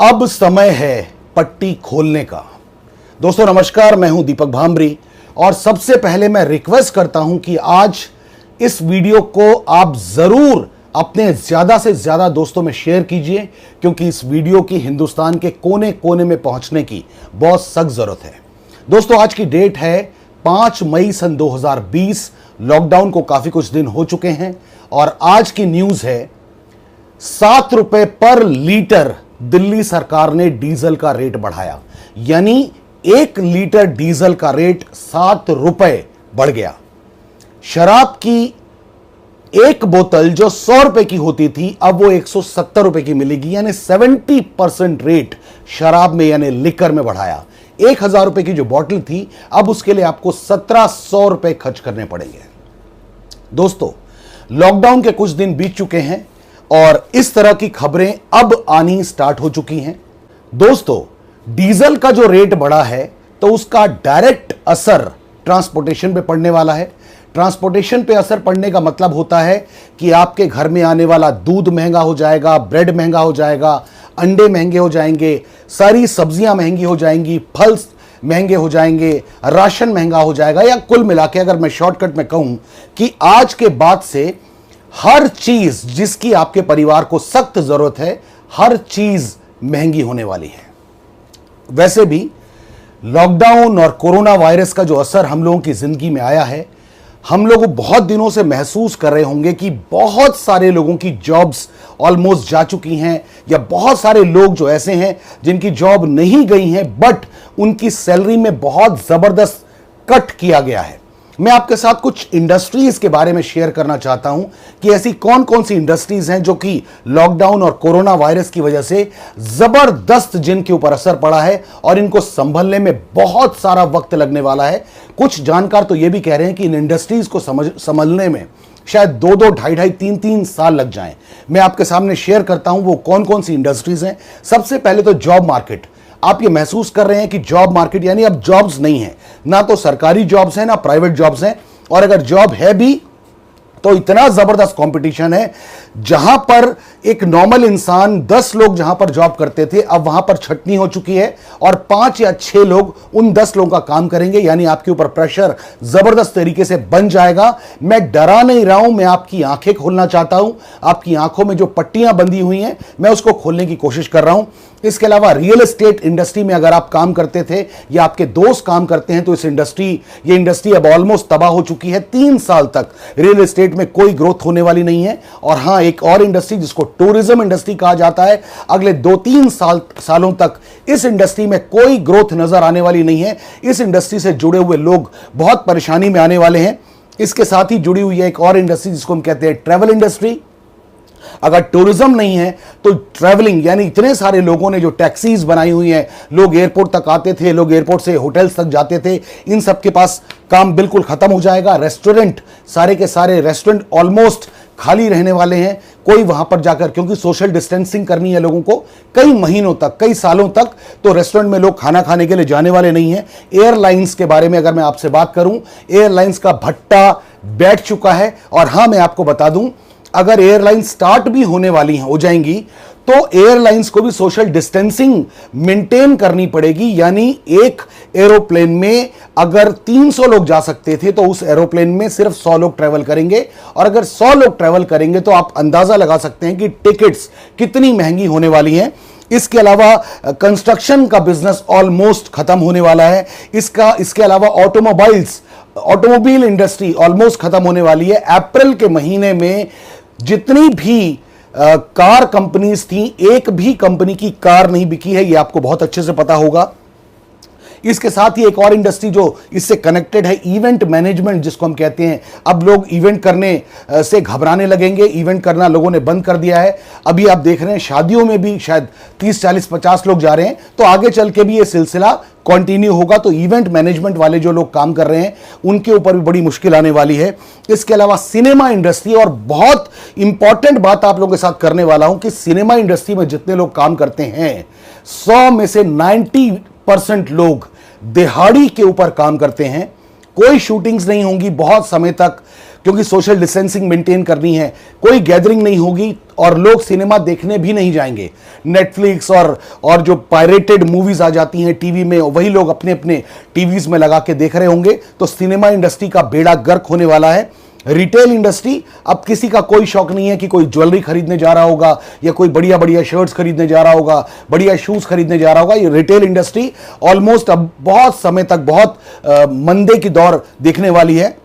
अब समय है पट्टी खोलने का। दोस्तों नमस्कार, मैं हूं दीपक भांबरी और सबसे पहले मैं रिक्वेस्ट करता हूं कि आज इस वीडियो को आप जरूर अपने ज्यादा से ज्यादा दोस्तों में शेयर कीजिए, क्योंकि इस वीडियो की हिंदुस्तान के कोने कोने में पहुंचने की बहुत सख्त जरूरत है। दोस्तों आज की डेट है 5 मई सन 2020। लॉकडाउन को काफी कुछ दिन हो चुके हैं और आज की न्यूज है 7 रुपए पर लीटर दिल्ली सरकार ने डीजल का रेट बढ़ाया, यानी 1 लीटर डीजल का रेट 7 रुपए बढ़ गया। शराब की एक बोतल जो 100 रुपए की होती थी अब वो 170 रुपए की मिलेगी, यानी 70% रेट शराब में यानी लिकर में बढ़ाया। 1000 रुपए की जो बोतल थी अब उसके लिए आपको 1700 रुपए खर्च करने पड़ेंगे। दोस्तों लॉकडाउन के कुछ दिन बीत चुके हैं और इस तरह की खबरें अब आनी स्टार्ट हो चुकी हैं। दोस्तों डीजल का जो रेट बढ़ा है तो उसका डायरेक्ट असर ट्रांसपोर्टेशन पे पड़ने वाला है। ट्रांसपोर्टेशन पे असर पड़ने का मतलब होता है कि आपके घर में आने वाला दूध महंगा हो जाएगा, ब्रेड महंगा हो जाएगा, अंडे महंगे हो जाएंगे, सारी सब्जियां महंगी हो जाएंगी, फल महंगे हो जाएंगे, राशन महंगा हो जाएगा, या कुल मिला के अगर मैं शॉर्टकट में कहूं कि आज के बाद से हर चीज जिसकी आपके परिवार को सख्त जरूरत है, हर चीज महंगी होने वाली है। वैसे भी लॉकडाउन और कोरोना वायरस का जो असर हम लोगों की जिंदगी में आया है, हम लोग बहुत दिनों से महसूस कर रहे होंगे कि बहुत सारे लोगों की जॉब्स ऑलमोस्ट जा चुकी हैं, या बहुत सारे लोग जो ऐसे हैं जिनकी जॉब नहीं गई हैं बट उनकी सैलरी में बहुत जबरदस्त कट किया गया है। मैं आपके साथ कुछ इंडस्ट्रीज के बारे में शेयर करना चाहता हूं कि ऐसी कौन कौन सी इंडस्ट्रीज हैं जो कि लॉकडाउन और कोरोना वायरस की वजह से जबरदस्त जिनके ऊपर असर पड़ा है और इनको संभलने में बहुत सारा वक्त लगने वाला है। कुछ जानकार तो यह भी कह रहे हैं कि इन इंडस्ट्रीज को संभलने में शायद 2-2, 2.5-2.5, 3-3 साल लग जाएं। मैं आपके सामने शेयर करता हूं वो कौन कौन सी इंडस्ट्रीज हैं। सबसे पहले तो जॉब मार्केट। आप ये महसूस कर रहे हैं कि जॉब मार्केट यानी अब जॉब्स नहीं है, ना तो सरकारी जॉब्स हैं ना प्राइवेट जॉब्स हैं, और अगर जॉब है भी तो इतना जबरदस्त कंपटीशन है। जहां पर एक नॉर्मल इंसान 10 लोग जहां पर जॉब करते थे अब वहां पर छटनी हो चुकी है और 5 या 6 लोग उन 10 लोगों का काम करेंगे, यानी आपके ऊपर प्रेशर जबरदस्त तरीके से बन जाएगा। मैं डरा नहीं रहा हूं, मैं आपकी आंखें खोलना चाहता हूं। आपकी आंखों में जो पट्टियां बंधी हुई हैं मैं उसको खोलने की कोशिश कर रहा हूं। इसके अलावा रियल एस्टेट इंडस्ट्री में अगर आप काम करते थे या आपके दोस्त काम करते हैं तो ये इंडस्ट्री अब ऑलमोस्ट तबाह हो चुकी है। 3 साल तक रियल एस्टेट में कोई ग्रोथ होने वाली नहीं है। और हां, एक और इंडस्ट्री जिसको टूरिज्म इंडस्ट्री कहा जाता है, अगले 2-3 सालों तक इस इंडस्ट्री में कोई ग्रोथ नजर आने वाली नहीं है। इस इंडस्ट्री से जुड़े हुए लोग बहुत परेशानी में आने वाले हैं। इसके साथ ही जुड़ी हुई है एक और इंडस्ट्री जिसको हम कहते हैं ट्रैवल इंडस्ट्री। अगर टूरिज्म नहीं है तो ट्रैवलिंग, यानी इतने सारे लोगों ने जो टैक्सीज बनाई हुई हैं, लोग एयरपोर्ट तक आते थे, लोग एयरपोर्ट से होटल्स तक जाते थे, इन सब के पास काम बिल्कुल खत्म हो जाएगा। रेस्टोरेंट, सारे के सारे रेस्टोरेंट ऑलमोस्ट खाली रहने वाले हैं। कोई वहां पर जाकर, क्योंकि सोशल डिस्टेंसिंग करनी है लोगों को कई महीनों तक, कई सालों तक, तो रेस्टोरेंट में लोग खाना खाने के लिए जाने वाले नहीं हैं। एयरलाइंस के बारे में अगर मैं आपसे बात करूं, एयरलाइंस का भट्टा बैठ चुका है। और हां, मैं आपको बता दूं, अगर एयरलाइन स्टार्ट भी होने वाली हो जाएंगी तो एयरलाइंस को भी सोशल डिस्टेंसिंग मेंटेन करनी पड़ेगी। यानी एक एरोप्लेन में अगर 300 लोग जा सकते थे तो उस एरोप्लेन में सिर्फ 100 लोग ट्रेवल करेंगे, और अगर 100 लोग ट्रेवल करेंगे तो आप अंदाजा लगा सकते हैं कि टिकट्स कितनी महंगी होने वाली हैं। इसके अलावा कंस्ट्रक्शन का बिजनेस ऑलमोस्ट खत्म होने वाला है। इसके अलावा ऑटोमोबाइल इंडस्ट्री ऑलमोस्ट खत्म होने वाली है। अप्रैल के महीने में जितनी भी कार कंपनीज थी, एक भी कंपनी की कार नहीं बिकी है, ये आपको बहुत अच्छे से पता होगा। इसके साथ ही एक और इंडस्ट्री जो इससे कनेक्टेड है, इवेंट मैनेजमेंट जिसको हम कहते हैं। अब लोग इवेंट करने से घबराने लगेंगे, इवेंट करना लोगों ने बंद कर दिया है। अभी आप देख रहे हैं शादियों में भी शायद 30, 40, 50 लोग जा रहे हैं, तो आगे चल के भी ये सिलसिला कंटिन्यू होगा। तो इवेंट मैनेजमेंट वाले जो लोग काम कर रहे हैं उनके ऊपर भी बड़ी मुश्किल आने वाली है। इसके अलावा सिनेमा इंडस्ट्री, और बहुत इंपॉर्टेंट बात आप लोगों के साथ करने वाला हूं कि सिनेमा इंडस्ट्री में जितने लोग काम करते हैं 100 में से 90% लोग दिहाड़ी के ऊपर काम करते हैं। कोई शूटिंग्स नहीं होंगी बहुत समय तक, क्योंकि सोशल डिस्टेंसिंग मेंटेन करनी है, कोई गैदरिंग नहीं होगी और लोग सिनेमा देखने भी नहीं जाएंगे। नेटफ्लिक्स और जो पायरेटेड मूवीज आ जाती हैं टीवी में, वही लोग अपने अपने टीवीज में लगा के देख रहे होंगे। तो सिनेमा इंडस्ट्री का बेड़ा गर्क होने वाला है। रिटेल इंडस्ट्री, अब किसी का कोई शौक नहीं है कि कोई ज्वेलरी खरीदने जा रहा होगा या कोई बढ़िया बढ़िया शर्ट्स खरीदने जा रहा होगा, बढ़िया शूज खरीदने जा रहा होगा। ये रिटेल इंडस्ट्री ऑलमोस्ट अब बहुत समय तक बहुत मंदे की दौर देखने वाली है।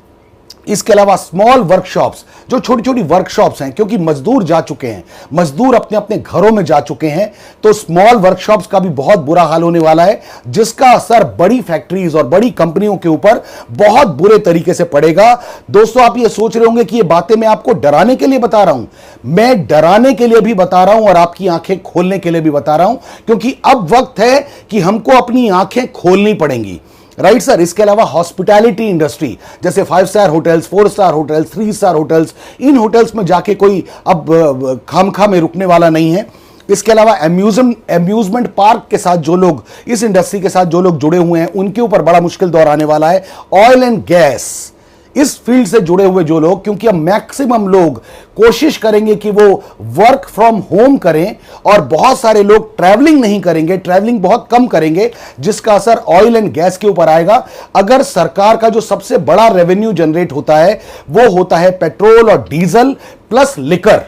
इसके अलावा स्मॉल वर्कशॉप्स, जो छोटी छोटी वर्कशॉप्स हैं, क्योंकि मजदूर जा चुके हैं, मजदूर अपने अपने घरों में जा चुके हैं, तो स्मॉल वर्कशॉप्स का भी बहुत बुरा हाल होने वाला है, जिसका असर बड़ी फैक्ट्रीज और बड़ी कंपनियों के ऊपर बहुत बुरे तरीके से पड़ेगा। दोस्तों, आप ये सोच रहे होंगे कि ये बातें मैं आपको डराने के लिए बता रहा हूं। मैं डराने के लिए भी बता रहा हूं और आपकी आंखें खोलने के लिए भी बता रहा हूं, क्योंकि अब वक्त है कि हमको अपनी आंखें खोलनी पड़ेंगी। Right sir. इसके अलावा हॉस्पिटैलिटी इंडस्ट्री, जैसे 5 star hotels, 4 star hotels, 3 star hotels, इन होटल्स में जाके कोई अब खामखा में रुकने वाला नहीं है। इसके अलावा अम्यूजमेंट पार्क के साथ जो लोग, इस इंडस्ट्री के साथ जो लोग जुड़े हुए हैं, उनके ऊपर बड़ा मुश्किल दौर आने वाला है। ऑयल एंड गैस, इस फील्ड से जुड़े हुए जो लोग, क्योंकि अब मैक्सिमम लोग कोशिश करेंगे कि वो वर्क फ्रॉम होम करें और बहुत सारे लोग ट्रैवलिंग नहीं करेंगे, ट्रैवलिंग बहुत कम करेंगे, जिसका असर ऑयल एंड गैस के ऊपर आएगा। अगर सरकार का जो सबसे बड़ा रेवेन्यू जनरेट होता है वो होता है पेट्रोल और डीजल प्लस लिकर,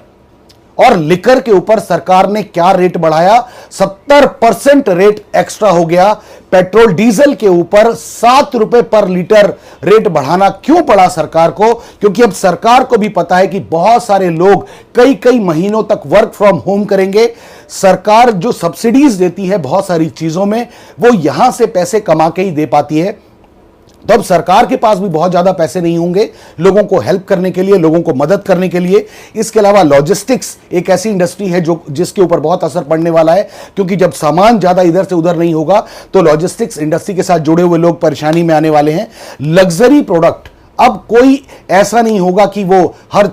और लिकर के ऊपर सरकार ने क्या रेट बढ़ाया, 70% रेट एक्स्ट्रा हो गया। पेट्रोल डीजल के ऊपर 7 रुपए पर लीटर रेट बढ़ाना क्यों पड़ा सरकार को? क्योंकि अब सरकार को भी पता है कि बहुत सारे लोग कई कई महीनों तक वर्क फ्रॉम होम करेंगे। सरकार जो सब्सिडीज देती है बहुत सारी चीजों में, वो यहां से पैसे कमा के ही दे पाती है। तो अब सरकार के पास भी बहुत ज्यादा पैसे नहीं होंगे लोगों को हेल्प करने के लिए, लोगों को मदद करने के लिए। इसके अलावा लॉजिस्टिक्स एक ऐसी इंडस्ट्री है जो जिसके ऊपर बहुत असर पड़ने वाला है, क्योंकि जब सामान ज्यादा इधर से उधर नहीं होगा तो लॉजिस्टिक्स इंडस्ट्री के साथ जुड़े हुए लोग परेशानी में आने वाले हैं। लग्जरी प्रोडक्ट, अब कोई ऐसा नहीं होगा कि वो हर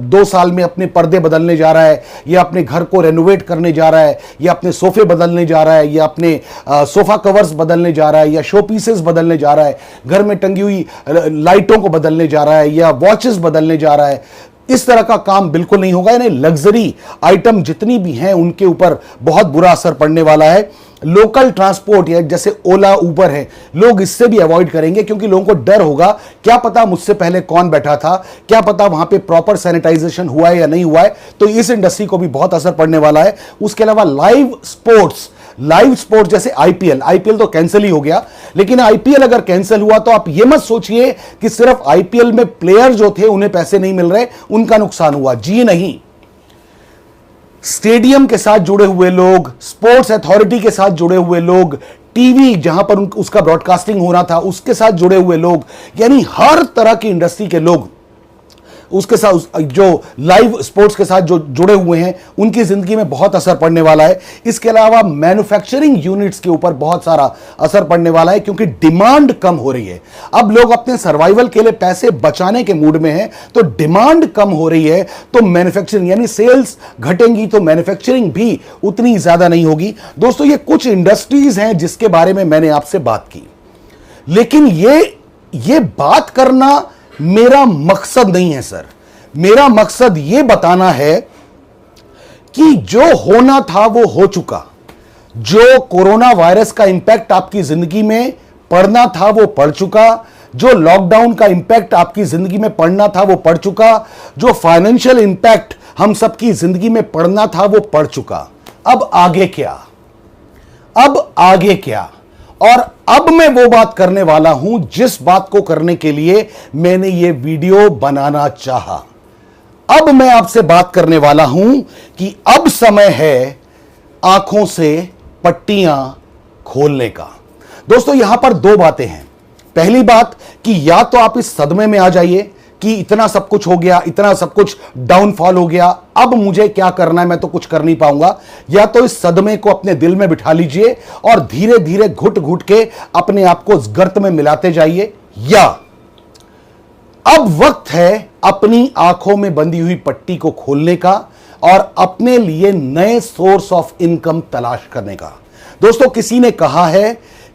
2 साल में अपने पर्दे बदलने जा रहा है, या अपने घर को रेनोवेट करने जा रहा है, या अपने सोफे बदलने जा रहा है, या अपने सोफा कवर्स बदलने जा रहा है, या शो पीसेस बदलने जा रहा है, घर में टंगी हुई लाइटों को बदलने जा रहा है, या वॉचेस बदलने जा रहा है। इस तरह का काम बिल्कुल नहीं होगा। यानी लग्जरी आइटम जितनी भी हैं उनके ऊपर बहुत बुरा असर पड़ने वाला है। लोकल ट्रांसपोर्ट या जैसे ओला उबर है, लोग इससे भी अवॉइड करेंगे, क्योंकि लोगों को डर होगा क्या पता मुझसे पहले कौन बैठा था, क्या पता वहां पे प्रॉपर सैनिटाइजेशन हुआ है या नहीं हुआ है। तो इस इंडस्ट्री को भी बहुत असर पड़ने वाला है। उसके अलावा लाइव स्पोर्ट्स जैसे आईपीएल तो कैंसिल ही हो गया, लेकिन आईपीएल अगर कैंसिल हुआ तो आप ये मत सोचिए कि सिर्फ आईपीएल में प्लेयर जो थे उन्हें पैसे नहीं मिल रहे, उनका नुकसान हुआ। जी नहीं, स्टेडियम के साथ जुड़े हुए लोग, स्पोर्ट्स अथॉरिटी के साथ जुड़े हुए लोग, टीवी जहां पर उसका ब्रॉडकास्टिंग होना था उसके साथ जुड़े हुए लोग, यानी हर तरह की इंडस्ट्री के लोग, उसके साथ जो लाइव स्पोर्ट्स के साथ जो जुड़े हुए हैं, उनकी जिंदगी में बहुत असर पड़ने वाला है। इसके अलावा मैन्युफैक्चरिंग यूनिट्स के ऊपर बहुत सारा असर पड़ने वाला है, क्योंकि डिमांड कम हो रही है। अब लोग अपने सर्वाइवल के लिए पैसे बचाने के मूड में हैं, तो डिमांड कम हो रही है, तो मैन्युफैक्चरिंग यानी सेल्स घटेंगी, तो मैन्युफैक्चरिंग भी उतनी ज्यादा नहीं होगी। दोस्तों, ये कुछ इंडस्ट्रीज हैं जिसके बारे में मैंने आपसे बात की, लेकिन ये बात करना मेरा मकसद नहीं है सर। मेरा मकसद यह बताना है कि जो होना था वो हो चुका। जो कोरोना वायरस का इंपैक्ट आपकी जिंदगी में पड़ना था वो पड़ चुका। जो लॉकडाउन का इंपैक्ट आपकी जिंदगी में पड़ना था वो पड़ चुका। जो फाइनेंशियल इंपैक्ट हम सबकी जिंदगी में पड़ना था वो पड़ चुका। अब आगे क्या? और अब मैं वो बात करने वाला हूं जिस बात को करने के लिए मैंने ये वीडियो बनाना चाहा। अब मैं आपसे बात करने वाला हूं कि अब समय है आंखों से पट्टियां खोलने का। दोस्तों, यहां पर 2 बातें हैं। पहली बात कि या तो आप इस सदमे में आ जाइए कि इतना सब कुछ हो गया, इतना सब कुछ डाउनफॉल हो गया, अब मुझे क्या करना है, मैं तो कुछ कर नहीं पाऊंगा। या तो इस सदमे को अपने दिल में बिठा लीजिए और धीरे धीरे घुट घुट के अपने आप को इस गर्त में मिलाते जाइए। या अब वक्त है अपनी आंखों में बंधी हुई पट्टी को खोलने का और अपने लिए नए सोर्स ऑफ इनकम तलाश करने का। दोस्तों, किसी ने कहा है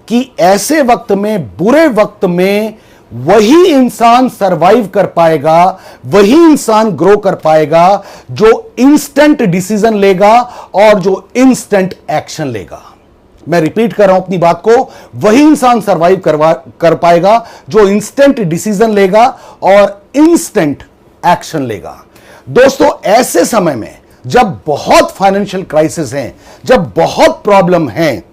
कि ऐसे वक्त में, बुरे वक्त में वही इंसान सरवाइव कर पाएगा, वही इंसान ग्रो कर पाएगा जो इंस्टेंट डिसीजन लेगा और जो इंस्टेंट एक्शन लेगा। मैं रिपीट कर रहा हूं अपनी बात को, वही इंसान सरवाइव कर पाएगा जो इंस्टेंट डिसीजन लेगा और इंस्टेंट एक्शन लेगा। दोस्तों, ऐसे समय में जब बहुत फाइनेंशियल क्राइसिस हैं, जब बहुत प्रॉब्लम हैं,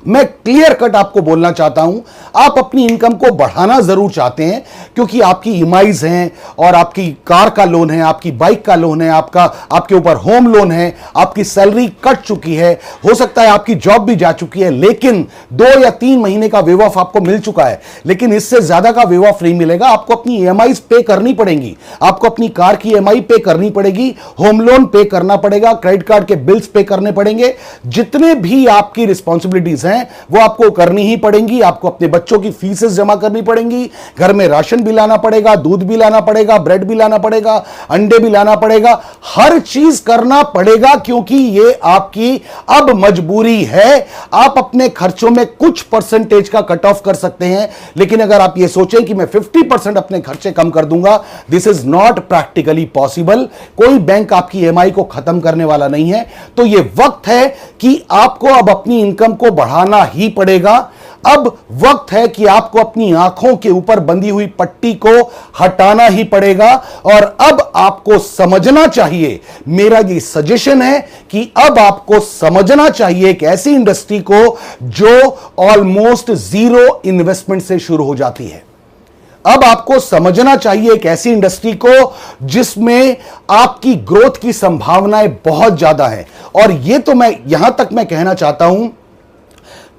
मैं क्लियर कट आपको बोलना चाहता हूं, आप अपनी इनकम को बढ़ाना जरूर चाहते हैं क्योंकि आपकी ईएमआईज हैं और आपकी कार का लोन है, आपकी बाइक का लोन है, आपके ऊपर होम लोन है, आपकी सैलरी कट चुकी है, हो सकता है आपकी जॉब भी जा चुकी है, लेकिन 2 या 3 महीने का वेव ऑफ आपको मिल चुका है, लेकिन इससे ज्यादा का वेव ऑफ नहीं मिलेगा। आपको अपनी ईएमआईज पे करनी पड़ेंगी, आपको अपनी कार की ईएमआई पे करनी पड़ेगी, होम लोन पे करना पड़ेगा, क्रेडिट कार्ड के बिल्स पे करने पड़ेंगे, जितने भी आपकी रिस्पॉन्सिबिलिटीज वो आपको करनी ही पड़ेंगी। आपको अपने बच्चों की फीसेस जमा करनी पड़ेंगी, घर में राशन भी लाना पड़ेगा, दूध भी लाना पड़ेगा, ब्रेड भी लाना पड़ेगा, अंडे भी लाना पड़ेगा, हर चीज करना पड़ेगा क्योंकि ये आपकी अब मजबूरी है। आप अपने खर्चों में कुछ परसेंटेज का कट ऑफ कर सकते हैं, लेकिन अगर आप ये सोचें कि मैं 50% अपने खर्चे कम कर दूंगा, this is not practically possible. कोई बैंक आपकी ईएमआई को खत्म करने वाला नहीं है। तो यह वक्त है कि आपको अब अपनी इनकम को बढ़ाना ही पड़ेगा। अब वक्त है कि आपको अपनी आंखों के ऊपर बंधी हुई पट्टी को हटाना ही पड़ेगा और अब आपको समझना चाहिए, मेरा ये सजेशन है कि अब आपको समझना चाहिए एक ऐसी इंडस्ट्री को जो ऑलमोस्ट जीरो इन्वेस्टमेंट से शुरू हो जाती है। अब आपको समझना चाहिए एक ऐसी इंडस्ट्री को जिसमें आपकी ग्रोथ की संभावनाएं बहुत ज्यादा है। और यह तो मैं यहां तक मैं कहना चाहता हूं,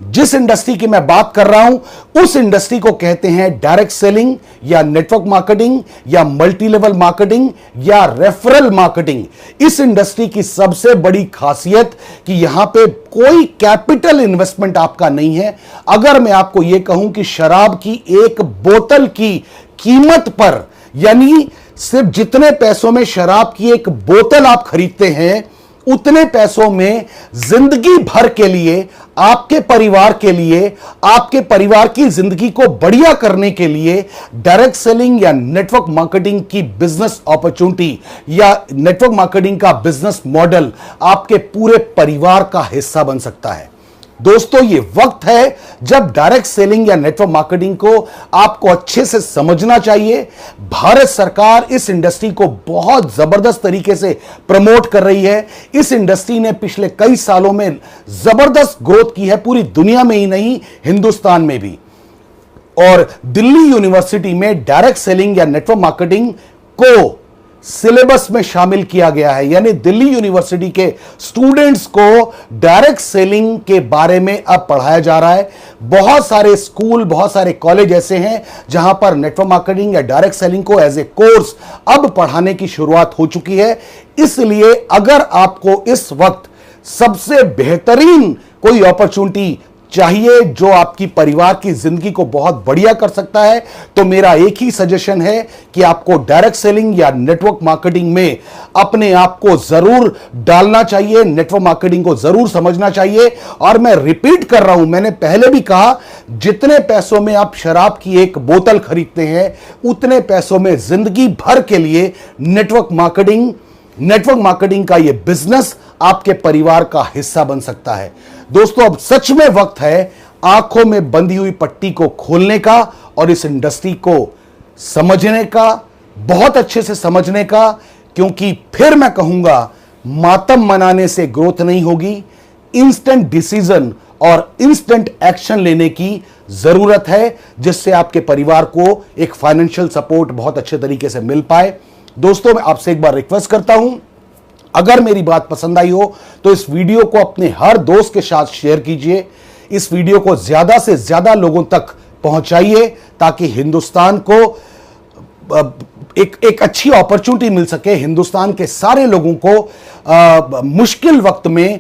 जिस इंडस्ट्री की मैं बात कर रहा हूं उस इंडस्ट्री को कहते हैं डायरेक्ट सेलिंग या नेटवर्क मार्केटिंग या मल्टी लेवल मार्केटिंग या रेफरल मार्केटिंग। इस इंडस्ट्री की सबसे बड़ी खासियत कि यहां पे कोई कैपिटल इन्वेस्टमेंट आपका नहीं है। अगर मैं आपको यह कहूं कि शराब की एक बोतल की कीमत पर, यानी सिर्फ जितने पैसों में शराब की एक बोतल आप खरीदते हैं, उतने पैसों में जिंदगी भर के लिए, आपके परिवार के लिए, आपके परिवार की जिंदगी को बढ़िया करने के लिए डायरेक्ट सेलिंग या नेटवर्क मार्केटिंग की बिजनेस अपॉर्चुनिटी या नेटवर्क मार्केटिंग का बिजनेस मॉडल आपके पूरे परिवार का हिस्सा बन सकता है। दोस्तों, ये वक्त है जब डायरेक्ट सेलिंग या नेटवर्क मार्केटिंग को आपको अच्छे से समझना चाहिए। भारत सरकार इस इंडस्ट्री को बहुत जबरदस्त तरीके से प्रमोट कर रही है। इस इंडस्ट्री ने पिछले कई सालों में जबरदस्त ग्रोथ की है, पूरी दुनिया में ही नहीं, हिंदुस्तान में भी। और दिल्ली यूनिवर्सिटी में डायरेक्ट सेलिंग या नेटवर्क मार्केटिंग को सिलेबस में शामिल किया गया है, यानी दिल्ली यूनिवर्सिटी के स्टूडेंट्स को डायरेक्ट सेलिंग के बारे में अब पढ़ाया जा रहा है। बहुत सारे स्कूल, बहुत सारे कॉलेज ऐसे हैं जहां पर नेटवर्क मार्केटिंग या डायरेक्ट सेलिंग को एज ए कोर्स अब पढ़ाने की शुरुआत हो चुकी है। इसलिए अगर आपको इस वक्त सबसे बेहतरीन कोई अपॉर्चुनिटी चाहिए जो आपकी परिवार की जिंदगी को बहुत बढ़िया कर सकता है, तो मेरा एक ही सजेशन है कि आपको डायरेक्ट सेलिंग या नेटवर्क मार्केटिंग में अपने आप को जरूर डालना चाहिए, नेटवर्क मार्केटिंग को जरूर समझना चाहिए। और मैं रिपीट कर रहा हूं, मैंने पहले भी कहा, जितने पैसों में आप शराब की एक बोतल खरीदते हैं, उतने पैसों में जिंदगी भर के लिए नेटवर्क मार्केटिंग का यह बिजनेस आपके परिवार का हिस्सा बन सकता है। दोस्तों, अब सच में वक्त है आंखों में बंधी हुई पट्टी को खोलने का और इस इंडस्ट्री को समझने का, बहुत अच्छे से समझने का, क्योंकि फिर मैं कहूंगा मातम मनाने से ग्रोथ नहीं होगी। इंस्टेंट डिसीजन और इंस्टेंट एक्शन लेने की जरूरत है, जिससे आपके परिवार को एक फाइनेंशियल सपोर्ट बहुत अच्छे तरीके से मिल पाए। दोस्तों, मैं आपसे एक बार रिक्वेस्ट करता हूं, अगर मेरी बात पसंद आई हो तो इस वीडियो को अपने हर दोस्त के साथ शेयर कीजिए। इस वीडियो को ज्यादा से ज्यादा लोगों तक पहुंचाइए ताकि हिंदुस्तान को एक अच्छी अपॉर्चुनिटी मिल सके, हिंदुस्तान के सारे लोगों को मुश्किल वक्त में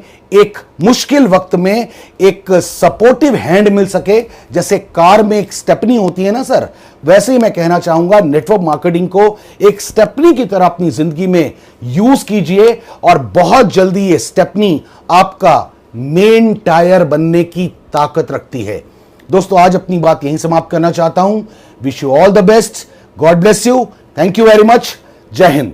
एक सपोर्टिव हैंड मिल सके। जैसे कार में एक स्टेपनी होती है ना सर, वैसे ही मैं कहना चाहूंगा नेटवर्क मार्केटिंग को एक स्टेपनी की तरह अपनी जिंदगी में यूज कीजिए और बहुत जल्दी ये स्टेपनी आपका मेन टायर बनने की ताकत रखती है। दोस्तों आज अपनी बात यहीं समाप्त करना चाहता हूं। Wish you all the best, God bless you, thank you very much, जय हिंद।